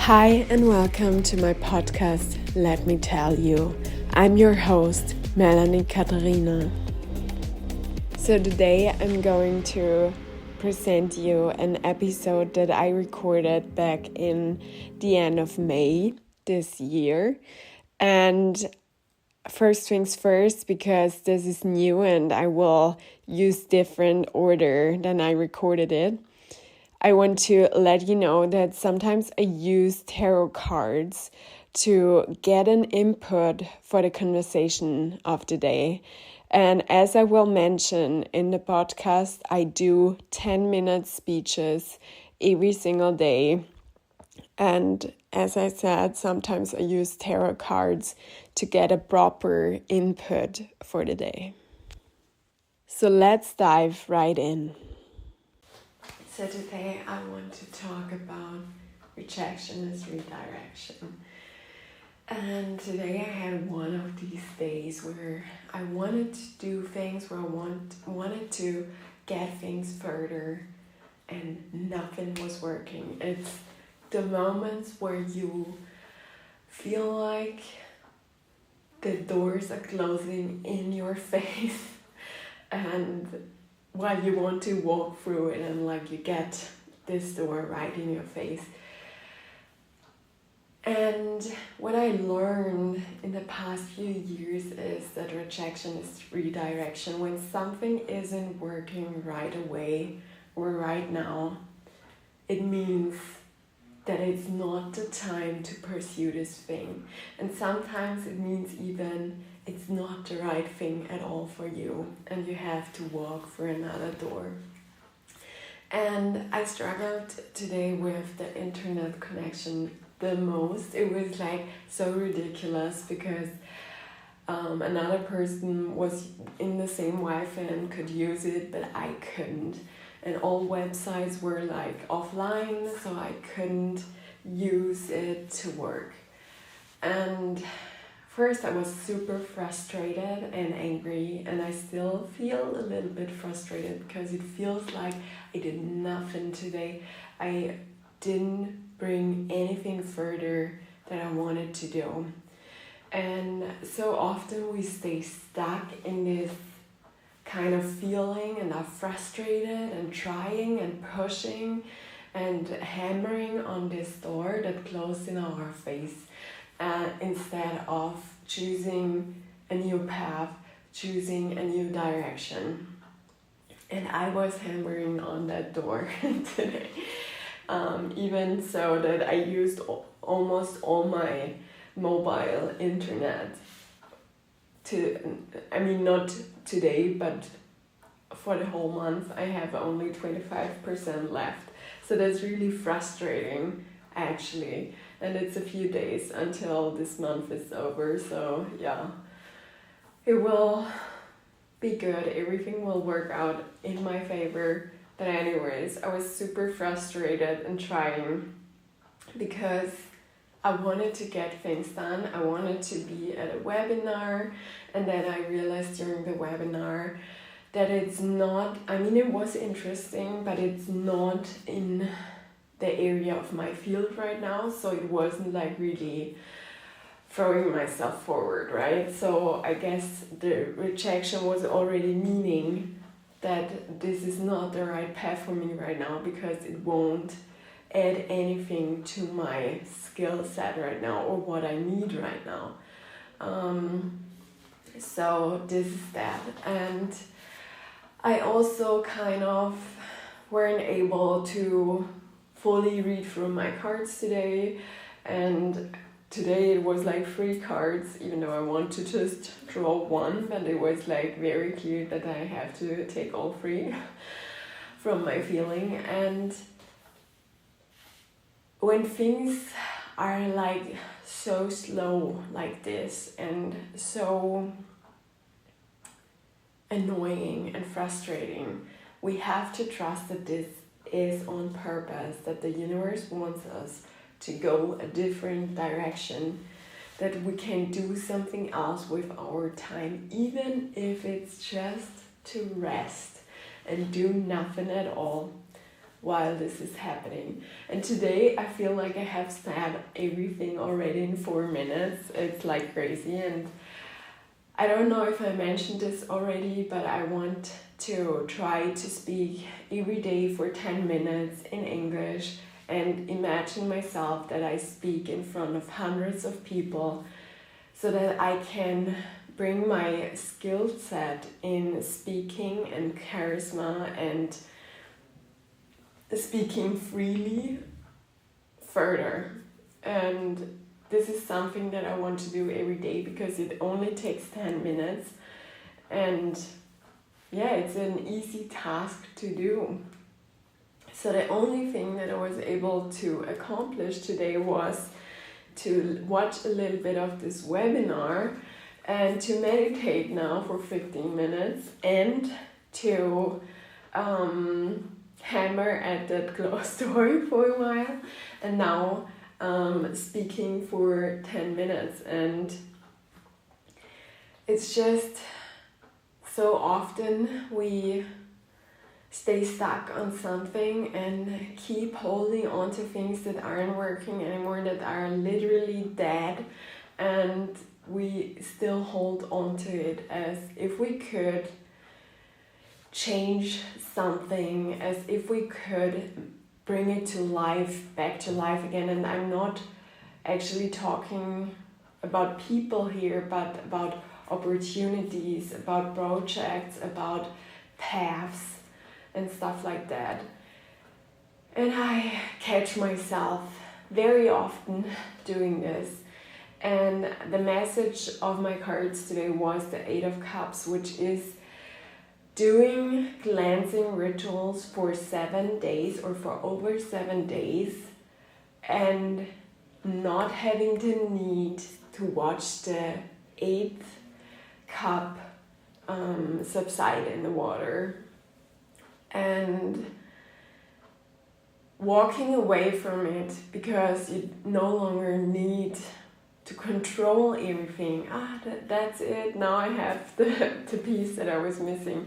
Hi and welcome to my podcast, Let Me Tell You. I'm your host, Melanie Katharina. So today I'm going to present you an episode that I recorded back in the end of May this year. And first things first, because this is new and I will use different order than I recorded it. I want to let you know that sometimes I use tarot cards to get an input for the conversation of the day. And as I will mention in the podcast, I do 10-minute speeches every single day. And as I said, sometimes I use tarot cards to get a proper input for the day. So let's dive right in. So today I want to talk about rejection as redirection. And today I had one of these days where I wanted to do things, where I wanted to get things further and nothing was working. It's the moments where you feel like the doors are closing in your face and while you want to walk through it and like you get this door right in your face. And what I learned in the past few years is that rejection is redirection. When something isn't working right away or right now, it means that it's not the time to pursue this thing. And sometimes it means even it's not the right thing at all for you and you have to walk through another door. And I struggled today with the internet connection the most. It was like so ridiculous because another person was in the same Wi-Fi and could use it, but I couldn't. And all websites were like offline, so I couldn't use it to work. And first I was super frustrated and angry, and I still feel a little bit frustrated because it feels like I did nothing today. I didn't bring anything further that I wanted to do. And so often we stay stuck in this kind of feeling and are frustrated and trying and pushing and hammering on this door that closed in our face instead of choosing a new path, choosing a new direction. And I was hammering on that door today, even so that I used almost all my mobile internet not today, but for the whole month I have only 25% left. So that's really frustrating actually. And it's a few days until this month is over. So yeah, it will be good. Everything will work out in my favor. But anyways, I was super frustrated and trying because I wanted to get things done. I wanted to be at a webinar, and then I realized during the webinar that it's not, it was interesting, but it's not in the area of my field right now, so it wasn't like really throwing myself forward, right? So I guess the rejection was already meaning that this is not the right path for me right now because it won't add anything to my skill set right now or what I need right now. So this is that. And I also kind of weren't able to fully read through my cards today. And today it was like 3 cards, even though I want to just draw one, but it was like very clear that I have to take all 3 from my feeling. And when things are like so slow like this and so annoying and frustrating, we have to trust that this is on purpose, that the universe wants us to go a different direction, that we can do something else with our time, even if it's just to rest and do nothing at all. while this is happening. And today I feel like I have said everything already in 4 minutes. It's like crazy, and I don't know if I mentioned this already, but I want to try to speak every day for 10 minutes in English and imagine myself that I speak in front of hundreds of people so that I can bring my skill set in speaking and charisma and speaking freely further. And this is something that I want to do every day because it only takes 10 minutes. And yeah, it's an easy task to do. So the only thing that I was able to accomplish today was to watch a little bit of this webinar and to meditate now for 15 minutes and to hammer at that closed door for a while, and now speaking for 10 minutes. And it's just so often we stay stuck on something and keep holding on to things that aren't working anymore, that are literally dead, and we still hold on to it as if we could change something, as if we could bring it to life, back to life again. And I'm not actually talking about people here, but about opportunities, about projects, about paths and stuff like that. And I catch myself very often doing this. And the message of my cards today was the 8 of Cups, which is doing cleansing rituals for 7 days or for over 7 days and not having the need to watch the 8th cup subside in the water, and walking away from it because you no longer need to control everything. That's it, now I have the piece that I was missing.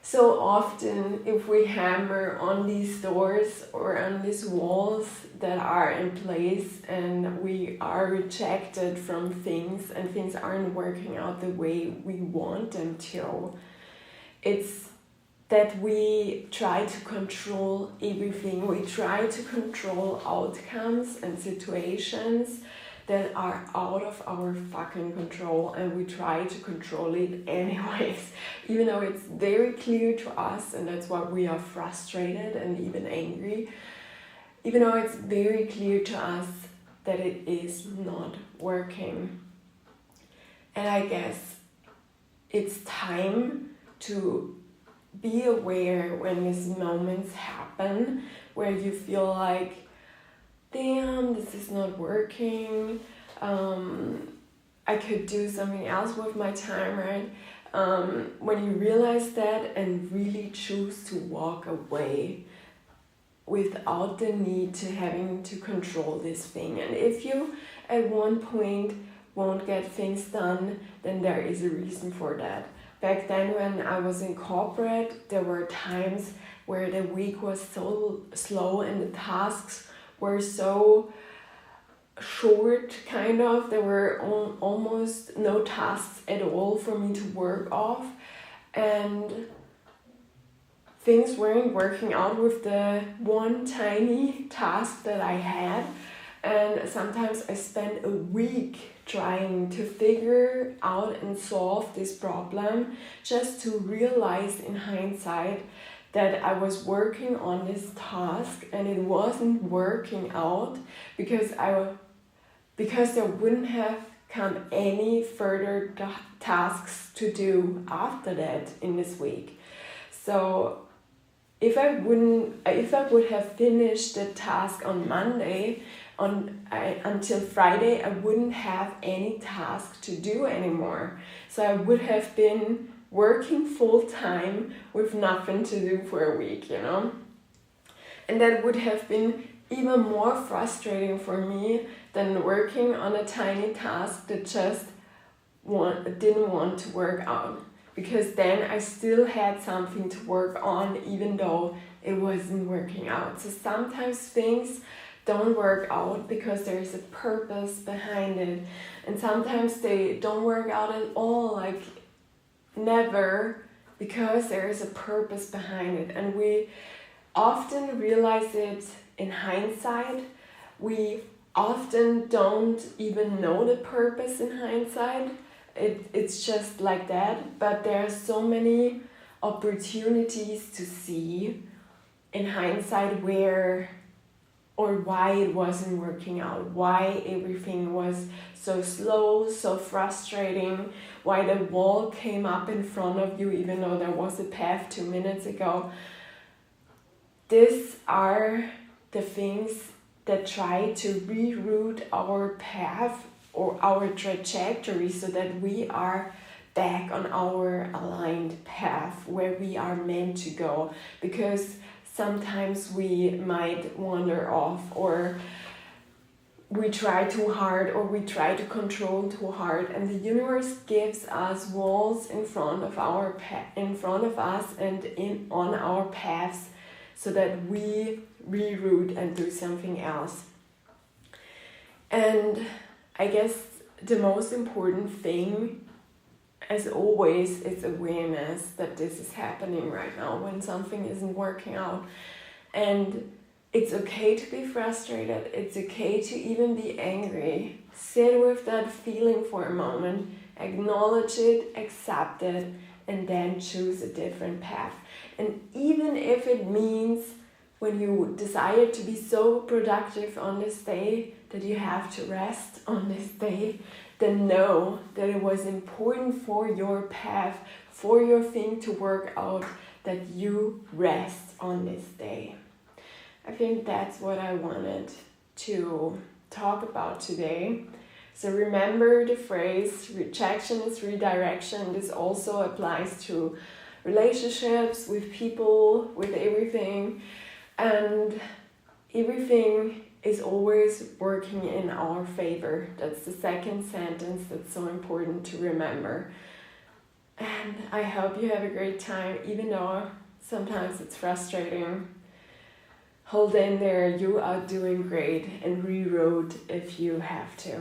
So often if we hammer on these doors or on these walls that are in place and we are rejected from things and things aren't working out the way we want them to, it's that we try to control everything. We try to control outcomes and situations that are out of our fucking control, and we try to control it anyways, even though it's very clear to us, and that's why we are frustrated and even angry, even though it's very clear to us that it is not working. And I guess it's time to be aware when these moments happen where you feel like, damn, this is not working, I could do something else with my time, right? When you realize that and really choose to walk away without the need to having to control this thing. And if you at one point won't get things done, then there is a reason for that. Back then when I was in corporate, there were times where the week was so slow and the tasks were so short, kind of. There were almost no tasks at all for me to work off, and things weren't working out with the one tiny task that I had. And sometimes I spent a week trying to figure out and solve this problem, just to realize in hindsight that I was working on this task and it wasn't working out because there wouldn't have come any further tasks to do after that in this week. So if I would have finished the task on Monday, until Friday, I wouldn't have any task to do anymore. So I would have been working full time with nothing to do for a week, you know? And that would have been even more frustrating for me than working on a tiny task that just didn't want to work out. because then I still had something to work on even though it wasn't working out. So sometimes things don't work out because there is a purpose behind it, and sometimes they don't work out at all, like never, because there is a purpose behind it. And we often realize it in hindsight. We often don't even know the purpose in hindsight. It's just like that. But there are so many opportunities to see in hindsight where or why it wasn't working out, why everything was so slow, so frustrating, why the wall came up in front of you even though there was a path 2 minutes ago. These are the things that try to reroute our path or our trajectory so that we are back on our aligned path where we are meant to go. Because sometimes we might wander off, or we try too hard, or we try to control too hard, and the universe gives us walls in front of us and on our paths so that we reroute and do something else. And I guess the most important thing, as always, is awareness that this is happening right now when something isn't working out. And it's okay to be frustrated. It's okay to even be angry. Sit with that feeling for a moment, acknowledge it, accept it, and then choose a different path. And even if it means when you desire to be so productive on this day that you have to rest on this day, then know that it was important for your path, for your thing to work out, that you rest on this day. I think that's what I wanted to talk about today. So remember the phrase, rejection is redirection. This also applies to relationships, with people, with everything. And everything is always working in our favor. That's the second sentence that's so important to remember. And I hope you have a great time, even though sometimes it's frustrating. Hold in there, you are doing great, and reroute if you have to.